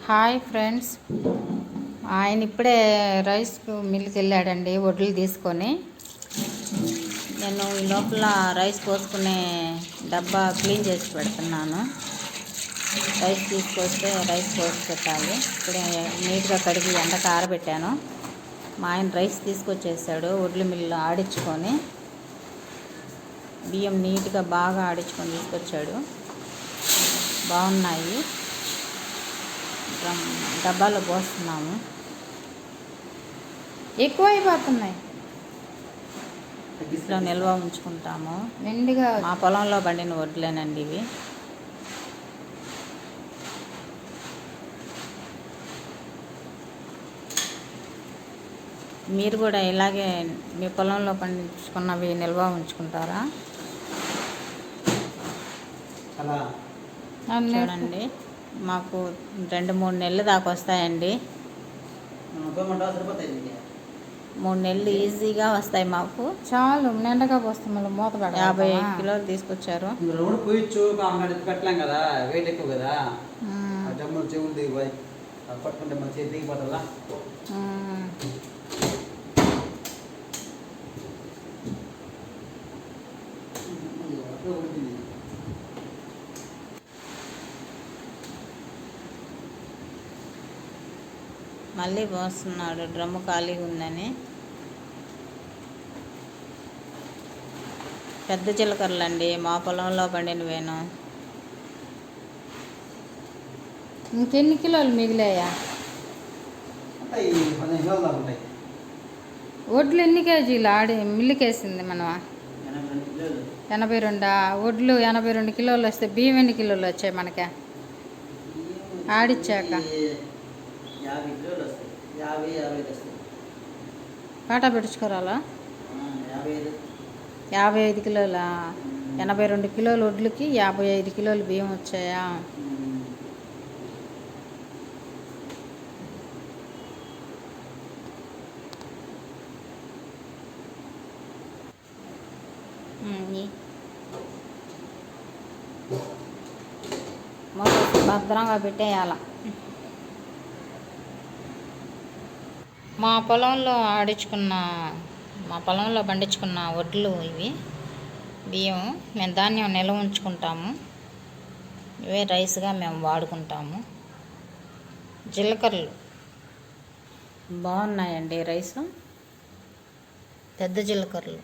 Hi friends, ఆయన ఇప్పుడే rice మిల్కి వెళ్ళాడండి వడ్లు తీసుకొని. నేను ఈ లోపల రైస్ పోసుకునే డబ్బా క్లీన్ చేసి పెడుతున్నాను. రైస్ తీసుకొస్తే రైస్ పోసి పెట్టాలి. ఇప్పుడే నీట్గా కడిగి ఎండకు ఆరబెట్టాను. మా ఆయన రైస్ తీసుకొచ్చేసాడు. వడ్లు మిల్లు ఆడించుకొని బియ్యం నీట్గా బాగా ఆడించుకొని తీసుకొచ్చాడు. బాగున్నాయి. డబ్బాలో పోస్తున్నాము. ఎక్కువైపోతున్నాయి. ఇంట్లో నిల్వ ఉంచుకుంటాము. నిండుగా మా పొలంలో పండిన వడ్లేనండి ఇవి. మీరు కూడా ఇలాగే మీ పొలంలో పండించుకున్నవి నిల్వ ఉంచుకుంటారా? చూడండి, మాకు 2-3 నెలలు దాకా వస్తాయండి. 3 నెలలు ఈజీగా వస్తాయి మాకు. చాలు నిండగా పోస్తాం. మళ్ళీ మూత 50 కిలోలు తీసుకొచ్చారు. పెట్టలేం కదా, వెయిట్ ఎక్కువ కదా. చెవులు దిగిపోయి పట్టుకుంటే మన చేతి దిగిపోతుందా. మళ్ళీ పోస్తున్నాడు, డ్రమ్ము ఖాళీగా ఉందని. పెద్ద జీలకర్రలు అండి, మా పొలంలో పండినవేను. ఇంకెన్ని కిలోలు మిగిలాయా? వడ్లు ఎన్ని కేజీలు మిల్లుకేసింది మనమా? 82. వడ్లు 82 కిలోలు వస్తే బియ్యం ఎన్ని కిలోలు వచ్చాయి మనకి ఆడిచ్చాక? 50 కాటా పెట్టుకోరాలా? 55 కిలోల 82 కిలోలు వడ్లకి 55 కిలోలు బియ్యం వచ్చాయా? భద్రంగా పెట్టేయాల. మా పొలంలో పండించుకున్న వడ్లు ఇవి. బియ్యం మేము ధాన్యం నిల్వ ఉంచుకుంటాము. ఇవే రైస్గా మేము వాడుకుంటాము. జీలకర్రలు బాగున్నాయండి. రైసు పెద్ద జీలకర్రలు.